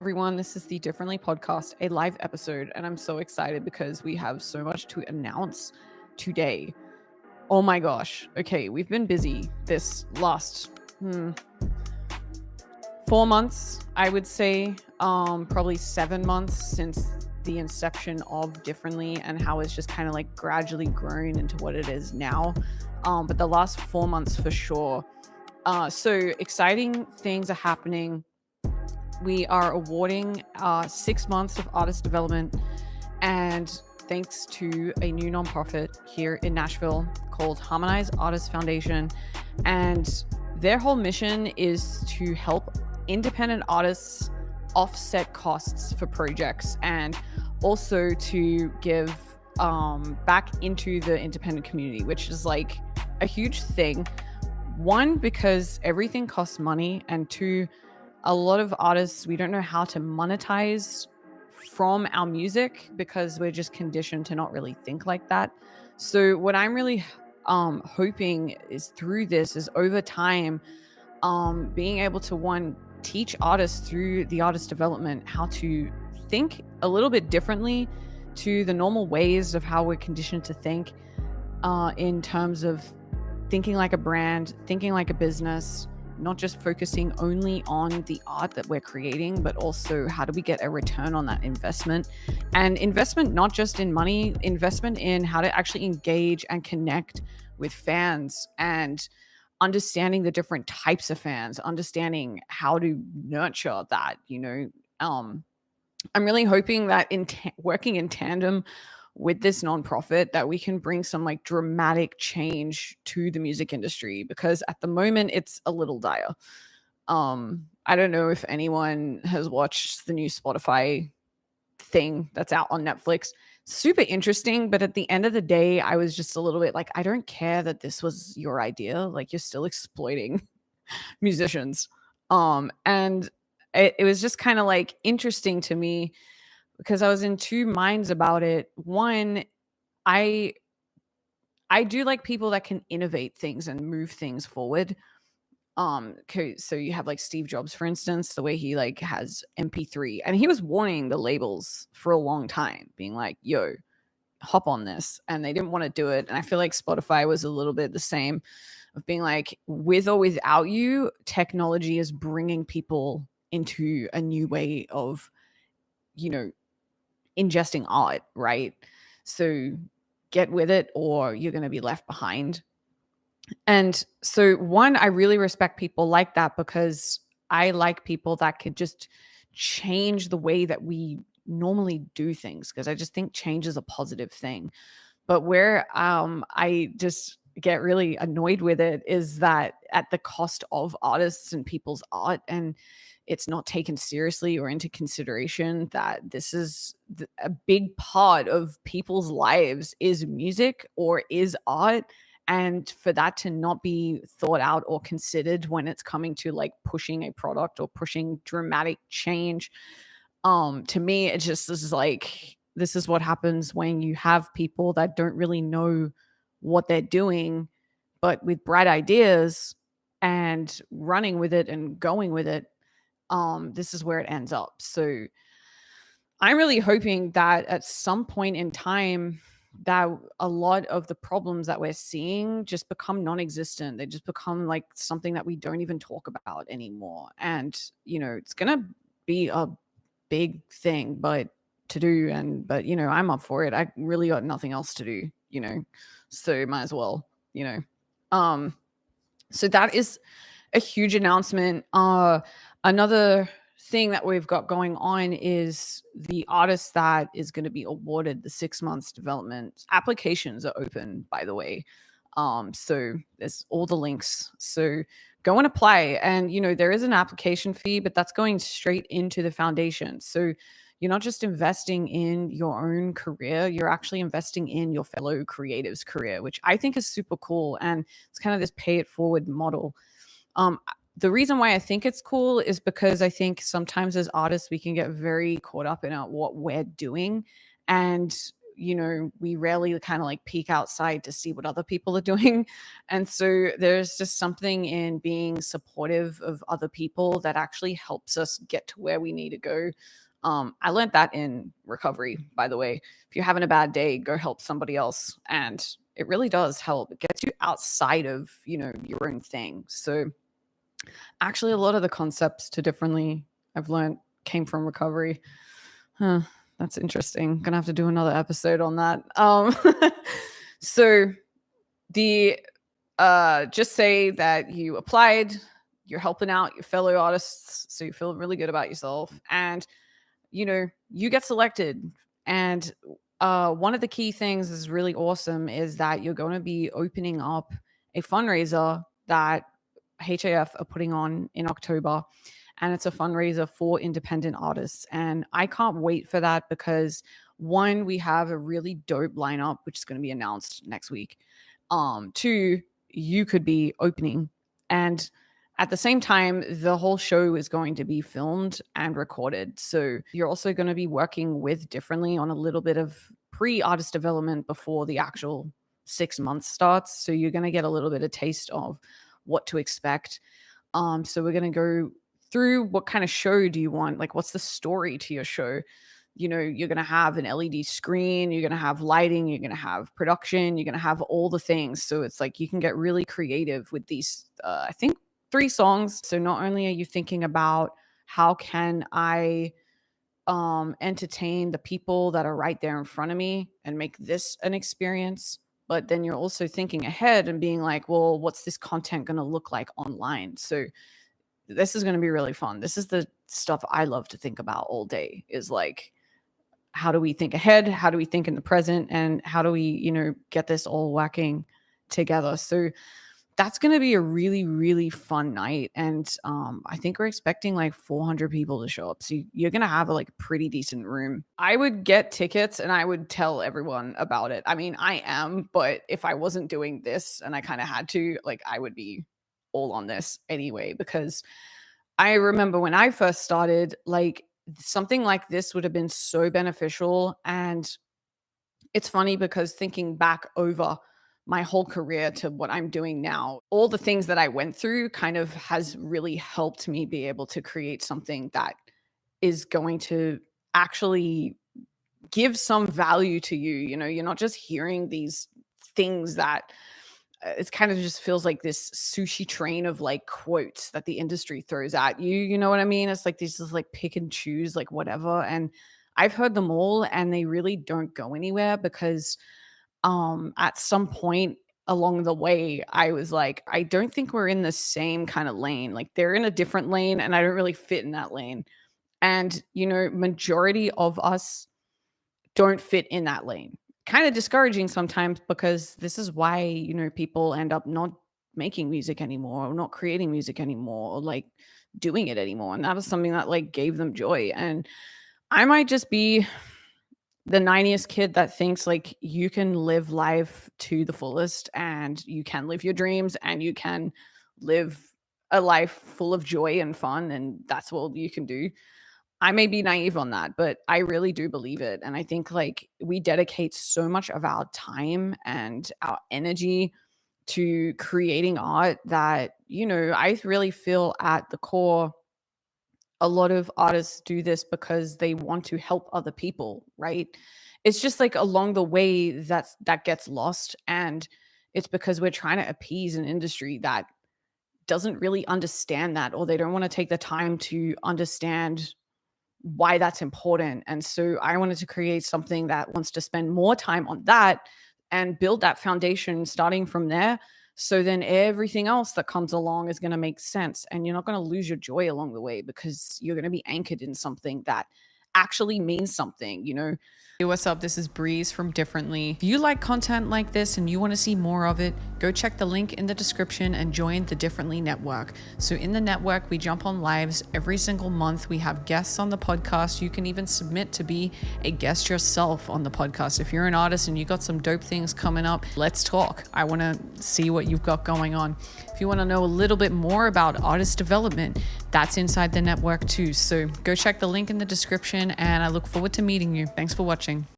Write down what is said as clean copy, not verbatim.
Everyone. This is the Differently podcast, a live episode, and I'm so excited because we have so much to announce today. Oh my gosh. Okay, we've been busy this last 4 months, I would say, probably 7 months since the inception of Differently and how it's just kind of like gradually grown into what it is now. But the last 4 months for sure. So exciting things are happening. We are awarding 6 months of artist development, and thanks to a new nonprofit here in Nashville called Harmonize Artists Foundation. And their whole mission is to help independent artists offset costs for projects and also to give back into the independent community, which is like a huge thing. One, because everything costs money, and two, a lot of artists, we don't know how to monetize from our music because we're just conditioned to not really think like that. So what I'm really hoping is through this is over time, being able to one, teach artists through the artist development how to think a little bit differently to the normal ways of how we're conditioned to think, in terms of thinking like a brand, thinking like a business, not just focusing only on the art that we're creating, but also how do we get a return on that investment? And investment, not just in money, investment in how to actually engage and connect with fans, and understanding the different types of fans, understanding how to nurture that. I'm really hoping that working in tandem with this nonprofit, that we can bring some like dramatic change to the music industry, because at the moment it's a little dire. I don't know if anyone has watched the new Spotify thing that's out on Netflix. Super interesting, but at the end of the day, I was just a little bit like, I don't care that this was your idea. Like, you're still exploiting musicians. And it was just kind of like interesting to me because I was in two minds about it. One, I I do like people that can innovate things and move things forward. So you have like Steve Jobs, for instance, the way he like has MP3, and he was warning the labels for a long time, being like, "Yo, hop on this," and they didn't want to do it. And I feel like Spotify was a little bit the same, of being like, with or without you, technology is bringing people into a new way of, you know, ingesting art, right? So get with it or you're going to be left behind. And so, one, I really respect people like that because I like people that could just change the way that we normally do things, because I just think change is a positive thing. But where I just get really annoyed with it is that at the cost of artists and people's art, and it's not taken seriously or into consideration that this is a big part of people's lives is music or is art, and for that to not be thought out or considered when it's coming to like pushing a product or pushing dramatic change. To me, it just is like, this is what happens when you have people that don't really know what they're doing, but with bright ideas and running with it and going with it. This is where it ends up. So I'm really hoping that at some point in time, that a lot of the problems that we're seeing just become non-existent. They just become like something that we don't even talk about anymore. And it's gonna be a big thing, but to do, but I'm up for it. I really got nothing else to do. So might as well, you know. Um, so that is a huge announcement. Another thing that we've got going on is the artist that is going to be awarded the 6 months development applications are open, by the way. So there's all the links. So go and apply. And there is an application fee, but that's going straight into the foundation. So you're not just investing in your own career, you're actually investing in your fellow creatives' career, which I think is super cool. And it's kind of this pay it forward model. The reason why I think it's cool is because I think sometimes as artists we can get very caught up in what we're doing, and you know, we rarely kind of like peek outside to see what other people are doing. And so there's just something in being supportive of other people that actually helps us get to where we need to go. I learned that in recovery, by the way. If you're having a bad day, go help somebody else. And it really does help. It gets you outside of, you know, your own thing. So actually, a lot of the concepts to differently I've learned came from recovery. Huh, that's interesting. Gonna have to do another episode on that. So the just say that you applied, you're helping out your fellow artists, so you feel really good about yourself, and you know, you get selected. And one of the key things is really awesome is that you're going to be opening up a fundraiser that HAF are putting on in October. And it's a fundraiser for independent artists. And I can't wait for that because one, we have a really dope lineup, which is going to be announced next week. Two, you could be opening. And at the same time, the whole show is going to be filmed and recorded. So you're also going to be working with Differently on a little bit of pre-artist development before the actual 6 months starts. So you're going to get a little bit of taste of what to expect. So we're going to go through what kind of show do you want? Like, what's the story to your show? You know, you're going to have an LED screen, you're going to have lighting, you're going to have production, you're going to have all the things. So it's like you can get really creative with these, I think, 3 songs. So not only are you thinking about how can I entertain the people that are right there in front of me and make this an experience, but then you're also thinking ahead and being like, well, what's this content going to look like online? So this is going to be really fun. This is the stuff I love to think about all day, is like, how do we think ahead? How do we think in the present? And how do we, you know, get this all working together? So that's going to be a really, really fun night. And I think we're expecting like 400 people to show up. So you're going to have a like pretty decent room. I would get tickets and I would tell everyone about it. I mean, I am, but if I wasn't doing this and I kind of had to, like, I would be all on this anyway, because I remember when I first started, like, something like this would have been so beneficial. And it's funny because thinking back over my whole career to what I'm doing now, all the things that I went through kind of has really helped me be able to create something that is going to actually give some value to you. You know, you're not just hearing these things that it kind of just feels like this sushi train of like quotes that the industry throws at you. You know what I mean? It's like these just like pick and choose, like whatever. And I've heard them all and they really don't go anywhere because at some point along the way, I was like, I don't think we're in the same kind of lane. Like they're in a different lane and I don't really fit in that lane. And, you know, majority of us don't fit in that lane. Kind of discouraging sometimes because this is why, you know, people end up not making music anymore or not creating music anymore or like doing it anymore. And that is something that like gave them joy. And I might just be the 90s kid that thinks like you can live life to the fullest and you can live your dreams and you can live a life full of joy and fun and that's what you can do. I may be naive on that, but I really do believe it. And I think like we dedicate so much of our time and our energy to creating art that, you know, I really feel at the core, a lot of artists do this because they want to help other people, right? It's just like along the way that gets lost. And it's because we're trying to appease an industry that doesn't really understand that, or they don't want to take the time to understand why that's important. And so I wanted to create something that wants to spend more time on that and build that foundation starting from there. So then everything else that comes along is going to make sense. And you're not going to lose your joy along the way because you're going to be anchored in something that actually means something, you know? Hey, what's up? This is Breeze from Differently. If you like content like this and you want to see more of it, go check the link in the description and join the Differently network. So in the network, we jump on lives every single month. We have guests on the podcast. You can even submit to be a guest yourself on the podcast. If you're an artist and you got some dope things coming up, let's talk. I want to see what you've got going on. If you want to know a little bit more about artist development, that's inside the network too. So go check the link in the description and I look forward to meeting you. Thanks for watching.